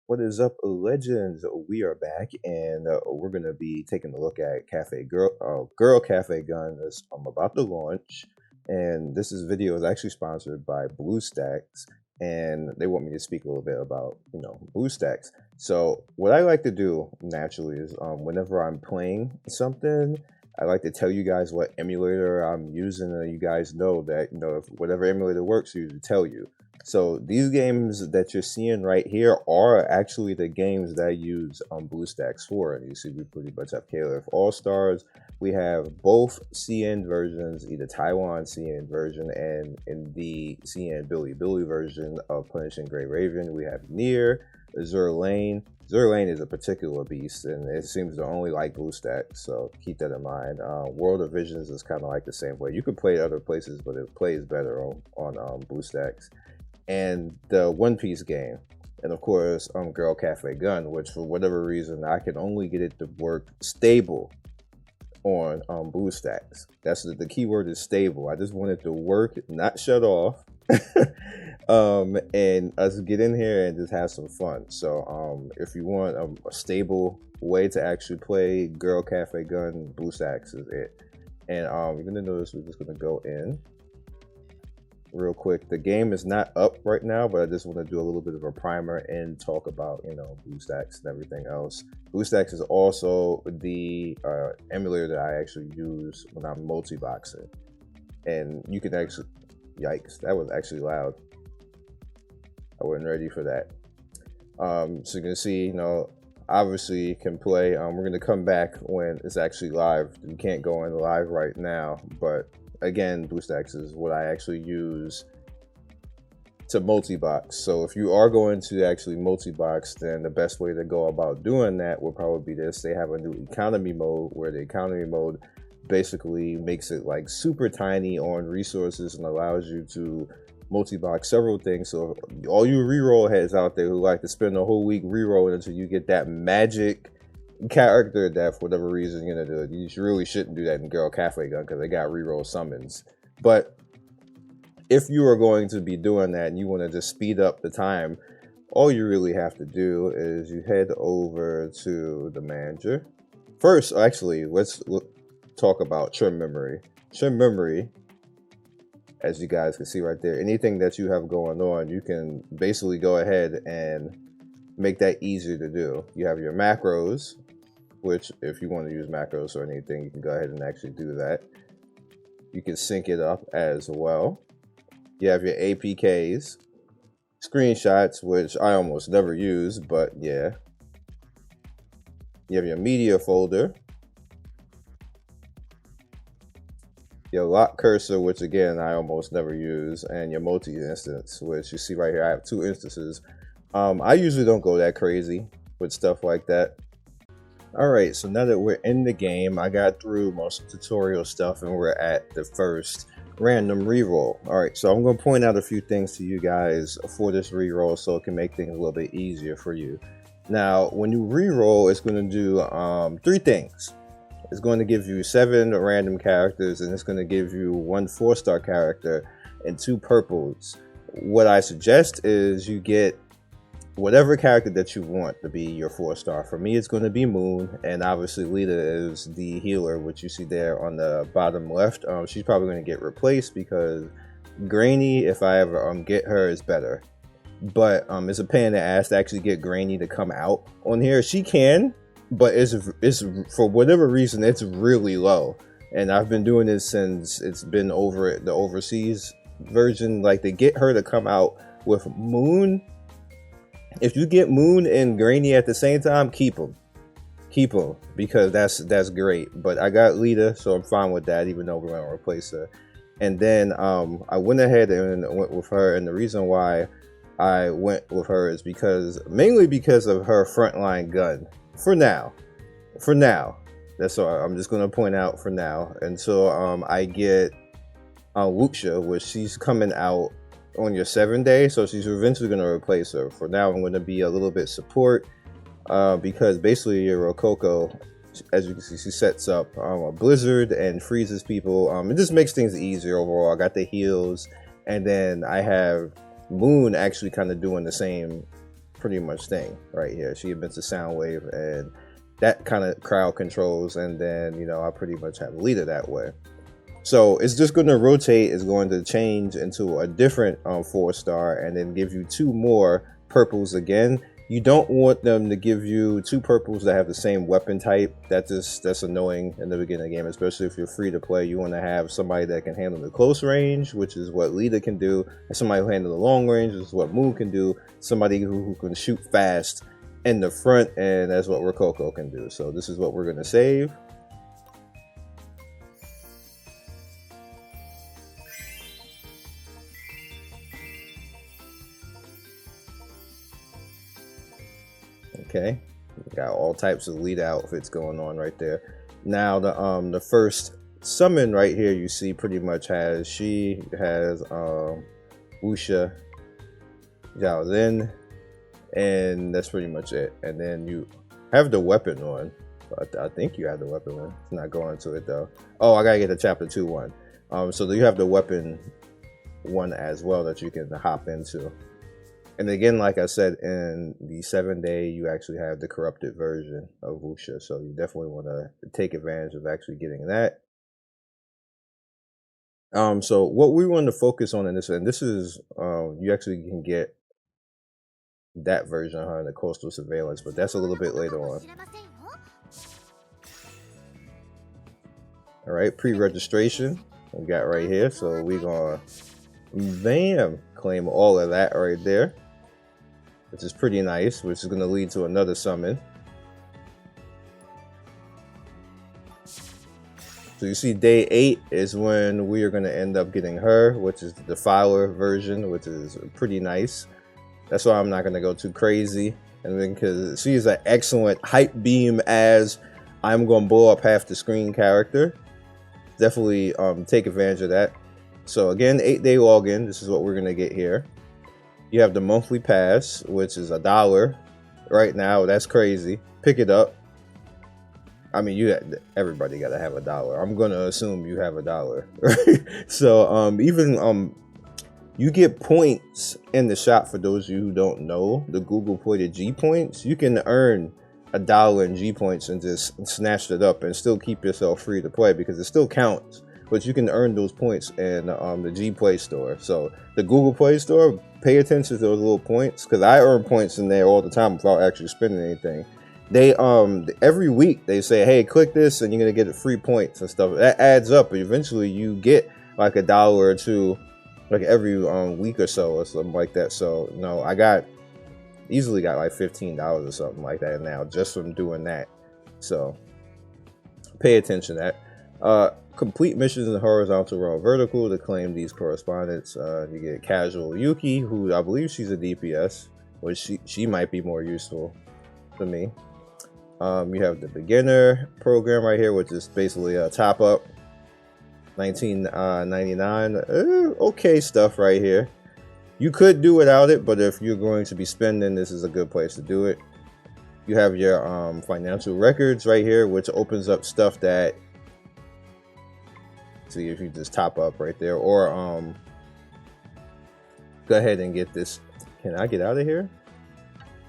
What is up, legends? We are back, and we're gonna be taking a look at Cafe Girl Cafe Gun that's about to launch. And this video is actually sponsored by BlueStacks, and they want me to speak a little bit about BlueStacks. So what I like to do naturally is whenever I'm playing something, I like to tell you guys what emulator I'm using, and you guys know that if whatever emulator works, I usually tell you. So these games that you're seeing right here are actually the games that I use BlueStacks for. And you see we pretty much have Caliph All-Stars. We have both CN versions, either Taiwan CN version and in the CN Billy version of Punishing Grey Raven. We have Nier, Azur Lane. Azur Lane is a particular beast, and it seems to only like BlueStacks, so keep that in mind. World of Visions is kind of like the same way. You could play other places, but it plays better on BlueStacks. And the One Piece game, and of course Girl Cafe Gun, which for whatever reason I can only get it to work stable on BlueStacks. That's the keyword is stable. I just want it to work, not shut off. And us get in here and just have some fun. So if you want a stable way to actually play Girl Cafe Gun, BlueStacks is it. And you're gonna notice we're just gonna go in real quick. The game is not up right now, but I just want to do a little bit of a primer and talk about BlueStacks and everything else. BlueStacks is also the emulator that I actually use when I'm multi-boxing, and you can actually, yikes, that was actually loud. I wasn't ready for that. So you can see, obviously you can play. We're going to come back when it's actually live. We can't go in live right now, but again, BlueStacks is what I actually use to multi-box. So if you are going to actually multi-box, then the best way to go about doing that would probably be this. They have a new economy mode where the economy mode basically makes it like super tiny on resources and allows you to multi-box several things. So all you reroll heads out there who like to spend the whole week rerolling until you get that magic character that for whatever reason you really shouldn't do that in Girl Cafe Gun because they got reroll summons. But if you are going to be doing that and you want to just speed up the time, all you really have to do is you head over to the manager. First, actually, let's talk about trim memory. Trim memory, as you guys can see right there, anything that you have going on, you can basically go ahead and make that easier to do. You have your macros, which if you want to use macros or anything, you can go ahead and actually do that. You can sync it up as well. You have your APKs, screenshots, which I almost never use, but yeah. You have your media folder, your lock cursor, which again I almost never use, and your multi-instance, which you see right here. I have 2 instances. I usually don't go that crazy with stuff like that. Alright, so now that we're in the game, I got through most of the tutorial stuff and we're at the first random reroll. Alright, so I'm going to point out a few things to you guys for this reroll so it can make things a little bit easier for you. Now, when you reroll, it's going to do 3 things. It's going to give you 7 random characters, and it's going to give you 1 4-star character and 2 purples. What I suggest is you get whatever character that you want to be your 4-star. For me, it's going to be Moon, and obviously Lita is the healer, which you see there on the bottom left. She's probably going to get replaced because Grainy, if I ever get her, is better. But it's a pain in the ass to actually get Grainy to come out on here. She can, but it's for whatever reason it's really low, and I've been doing this since it's been over the overseas version. Like, to get her to come out with Moon, if you get Moon and Grainy at the same time, keep them, because that's great. But I got Lita, so I'm fine with that, even though we're going to replace her. And then I went ahead and went with her, and the reason why I went with her is mainly because of her frontline gun. For now, that's all I'm just going to point out for now. And so I get Wuxia, which she's coming out on your 7th day, so she's eventually going to replace her. For now, I'm going to be a little bit support because basically your Rococo, as you can see, she sets up a blizzard and freezes people. It just makes things easier overall. I got the heals, and then I have Moon actually kind of doing the same pretty much thing right here. She emits a sound wave, and that kind of crowd controls, and then, you know, I pretty much have a leader that way. So it's just going to rotate. It's going to change into a different 4-star, and then give you 2 more purples again. You don't want them to give you 2 purples that have the same weapon type. That's annoying in the beginning of the game, especially if you're free to play. You want to have somebody that can handle the close range, which is what Lita can do, and somebody who handle the long range, which is what Moon can do. Somebody who can shoot fast in the front, and that's what Rococo can do. So this is what we're going to save. Okay, we got all types of lead outfits going on right there. Now the first summon right here, you see pretty much has Wuxia, Zhao Lin, and that's pretty much it. And then you have the weapon on. I think you have the weapon on. It's not going to it though. Oh, I gotta get the chapter 2 one. So you have the weapon one as well that you can hop into. And again, like I said, in the 7-day, you actually have the corrupted version of Wuxia. So you definitely want to take advantage of actually getting that. So what we want to focus on in this, and this is, you actually can get that version of her in the Coastal Surveillance, but that's a little bit later on. All right, pre-registration we got right here. So we're gonna, bam, claim all of that right there, which is pretty nice, which is going to lead to another summon. So you see day 8 is when we are going to end up getting her, which is the Defiler version, which is pretty nice. That's why I'm not going to go too crazy. And then because she is an excellent hype beam as I'm going to blow up half the screen character. Definitely take advantage of that. So again, 8-day login. This is what we're going to get here. You have the monthly pass, which is $1 right now. That's crazy. Pick it up. I mean, everybody got to have $1. I'm gonna assume you have $1. Right? So even you get points in the shop. For those of you who don't know, the Google Play G points, you can earn $1 in G points and just snatch it up and still keep yourself free to play, because it still counts. But you can earn those points in the G Play Store. So the Google Play Store, pay attention to those little points, because I earn points in there all the time without actually spending anything. They every week they say, hey, click this and you're gonna get free points and stuff. That adds up, and eventually you get like $1 or $2, like every week or so or something like that. So no, I easily got like $15 or something like that now just from doing that. So pay attention to that. Complete missions in horizontal row and vertical to claim these correspondents. You get Casual Yuki, who I believe she's a DPS, which she might be more useful to me. You have the beginner program right here, which is basically a top up, $19.99. Okay stuff right here. You could do without it, but if you're going to be spending, this is a good place to do it. You have your financial records right here, which opens up stuff that, see if you just top up right there, or go ahead and get this. Can I get out of here?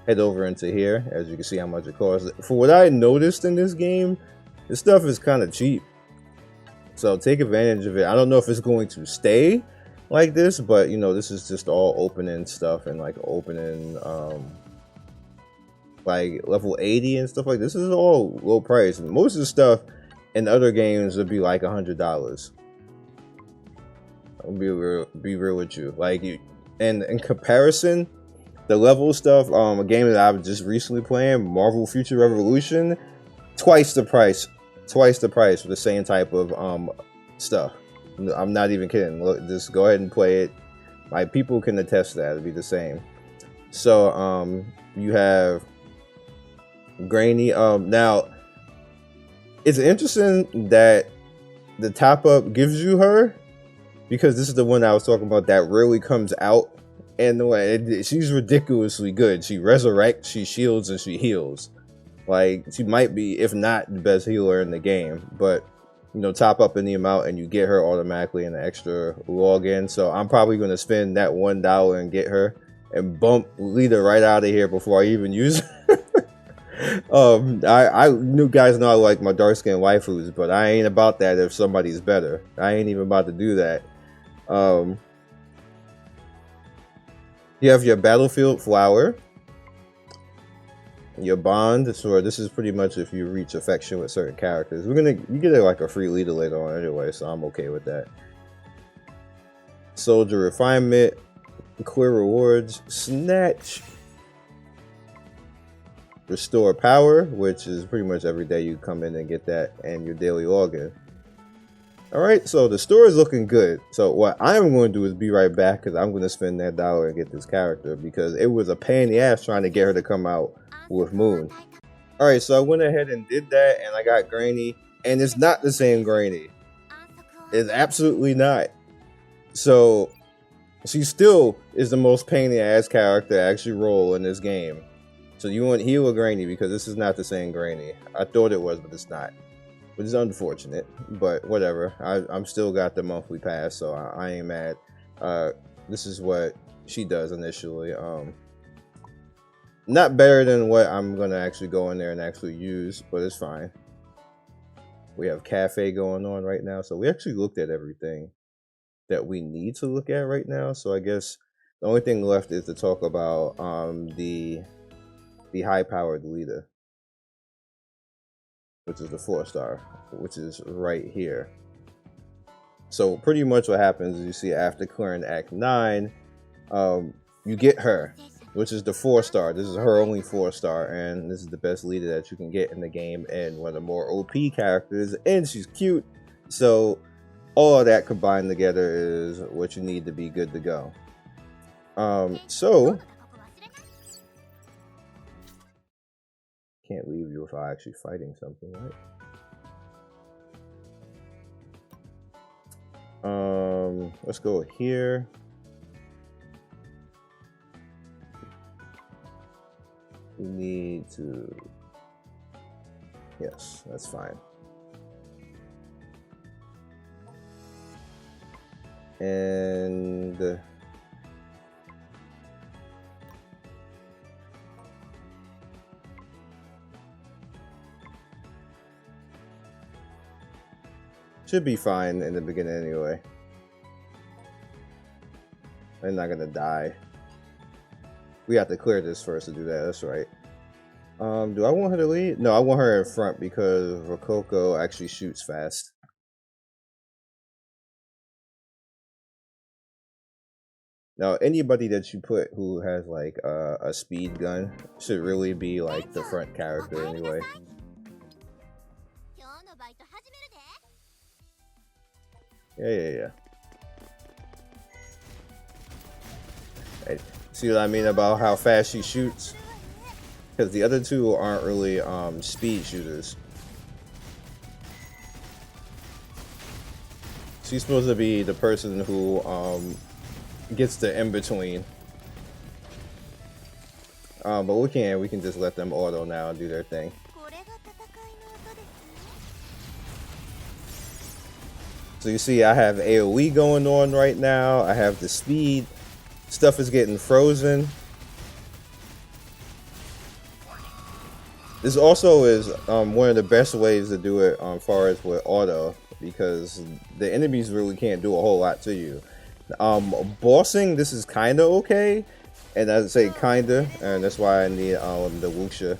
Head over into here. As you can see how much it costs. For what I noticed in this game, this stuff is kind of cheap, so take advantage of it. I don't know if it's going to stay like this, but you know, this is just all opening stuff and like opening like level 80 and stuff like this. This is all low price. Most of the stuff in other games would be like $100. I'll be real with you. Like, and in comparison, the level stuff, a game that I've just recently playing, Marvel Future Revolution, twice the price for the same type of stuff. I'm not even kidding. Look, just go ahead and play it. Like, people can attest that it'd be the same. So you have Granny. Now it's interesting that the top up gives you her, because this is the one I was talking about that rarely comes out. And the way she's ridiculously good. She resurrects, she shields, and she heals. Like, she might be, if not the best healer in the game. But you know, top up in the amount and you get her automatically in the extra login. So I'm probably going to spend that $1 and get her, and bump Lita right out of here before I even use it. I knew guys know I like my dark skin waifus, but I ain't about that if somebody's better. I ain't even about to do that. You have your battlefield flower, your bond. So this is pretty much if you reach affection with certain characters. You get like a free leader later on anyway, so I'm okay with that. Soldier refinement, clear rewards, snatch, restore power, which is pretty much every day you come in and get that, and your daily login. Alright, so the store is looking good. So what I'm going to do is be right back, because I'm going to spend that dollar and get this character, because it was a pain in the ass trying to get her to come out with Moon. Alright, so I went ahead and did that, and I got Granny, and it's not the same Granny. It's absolutely not. So she still is the most pain in the ass character to actually roll in this game. So you want heal or Granny, because this is not the same Granny. I thought it was, but it's not. Which is unfortunate, but whatever. I'm still got the monthly pass, so I ain't mad. This is what she does initially. Not better than what I'm gonna actually go in there and actually use, but it's fine. We have cafe going on right now, so we actually looked at everything that we need to look at right now. So I guess the only thing left is to talk about the high-powered leader, which is the 4-star, which is right here. So pretty much what happens is you see after clearing Act 9, you get her, which is the 4-star. This is her only 4-star, and this is the best leader that you can get in the game, and one of the more OP characters, and she's cute. So all of that combined together is what you need to be good to go. So can't leave you without actually fighting something, right? Let's go here. We need to, yes, that's fine. And should be fine in the beginning anyway. I'm not gonna die. We have to clear this first to do that, that's right. Do I want her to lead? No, I want her in front because Rococo actually shoots fast. Now, anybody that you put who has like a speed gun should really be like the front character anyway. Yeah. Hey, see what I mean about how fast she shoots? Because the other two aren't really speed shooters. She's supposed to be the person who gets the in-between. But we can just let them auto now and do their thing. So you see I have AoE going on right now. I have the speed. Stuff is getting frozen. This also is one of the best ways to do it as far as with auto, because the enemies really can't do a whole lot to you. Bossing, this is kinda okay, and I say kinda, and that's why I need the Wuxia,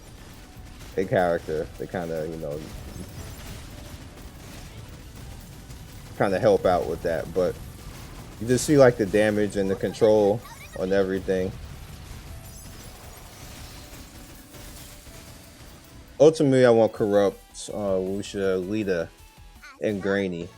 a character to kinda, you know, kinda help out with that. But you just see like the damage and the control on everything. Ultimately, I want Corrupt, Wuxia, Lita, and Granny.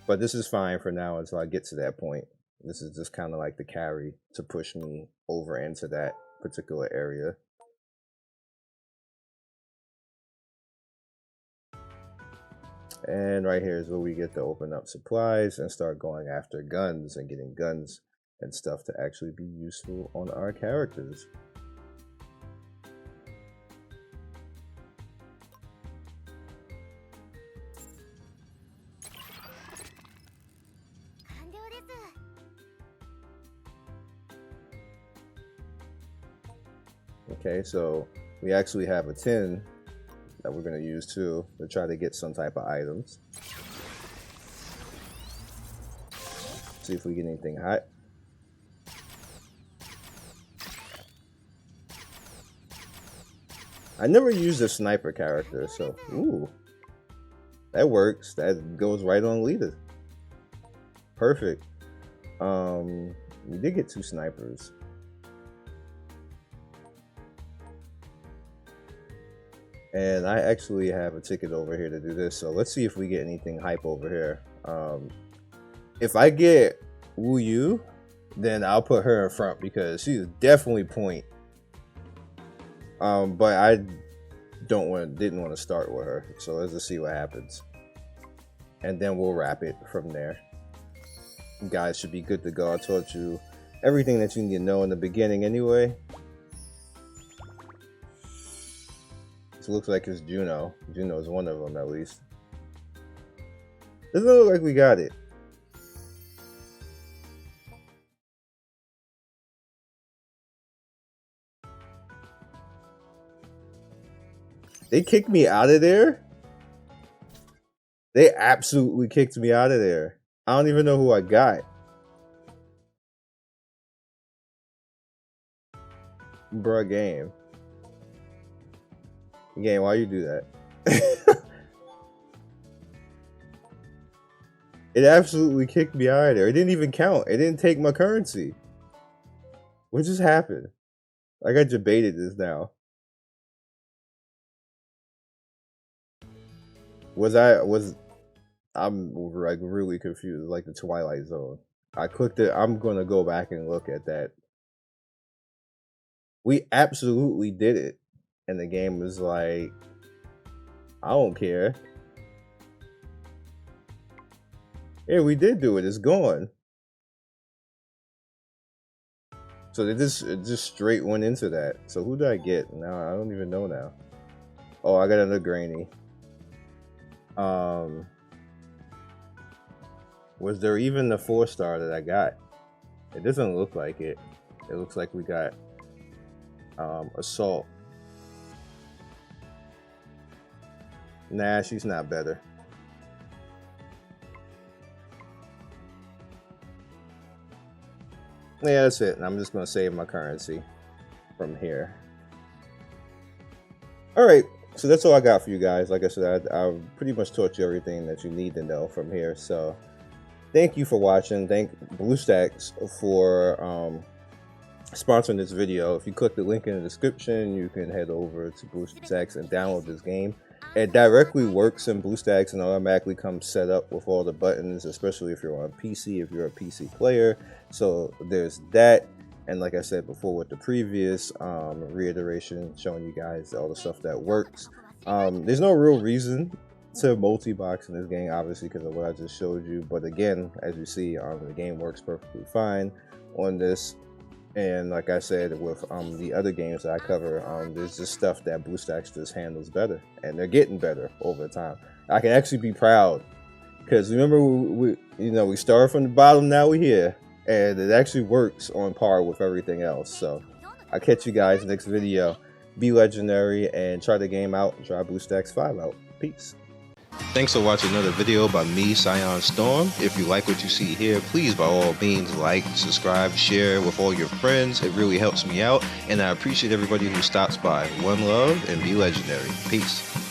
But this is fine for now until I get to that point. This is just kind of like the carry to push me over into that particular area. And right here is where we get to open up supplies and start going after guns and getting guns and stuff to actually be useful on our characters. Okay, so we actually have a 10 that we're going to use too to try to get some type of items. See if we get anything hot. I never used a sniper character, so ooh, that works. That goes right on leader. Perfect. We did get 2 snipers. And I actually have a ticket over here to do this, so let's see if we get anything hype over here. If I get Wu Yu, then I'll put her in front because she's definitely point. But I didn't want to start with her, so let's just see what happens. And then we'll wrap it from there. You guys should be good to go. I taught you everything that you need to know in the beginning anyway. This looks like it's Juno. Juno's one of them at least. Doesn't look like we got it. They kicked me out of there? They absolutely kicked me out of there. I don't even know who I got. Bruh, game. Game, why you do that? It absolutely kicked me out of there. It didn't even count. It didn't take my currency. What just happened? I got debated this now. I'm like really confused, like the Twilight Zone. I clicked it. I'm gonna go back and look at that. We absolutely did it, and the game was like, I don't care. Yeah, we did do it. It's gone. So it just straight went into that. So who did I get? Now I don't even know now. Oh, I got another Granny. Was there even the 4-star that I got? It doesn't look like it. It looks like we got Assault. Nah, she's not better. Yeah, that's it. I'm just gonna save my currency from here. Alright, so that's all I got for you guys. Like I said, I pretty much taught you everything that you need to know from here. So thank you for watching. Thank BlueStacks for sponsoring this video. If you click the link in the description, you can head over to BlueStacks and download this game. It directly works in BlueStacks and automatically comes set up with all the buttons, especially if you're on PC, if you're a PC player. So there's that. And like I said before with the previous reiteration, showing you guys all the stuff that works. There's no real reason to multi-box in this game, obviously, because of what I just showed you. But again, as you see, the game works perfectly fine on this. And like I said, with the other games that I cover, there's just stuff that BlueStacks just handles better, and they're getting better over time. I can actually be proud because remember, we started from the bottom, now we're here, and it actually works on par with everything else. So I'll catch you guys next video. Be legendary and try the game out. Try BlueStacks 5 out. Peace. Thanks for watching another video by me, Scion Storm. If you like what you see here, please by all means like, subscribe, share with all your friends. It really helps me out, and I appreciate everybody who stops by. One love and be legendary. Peace.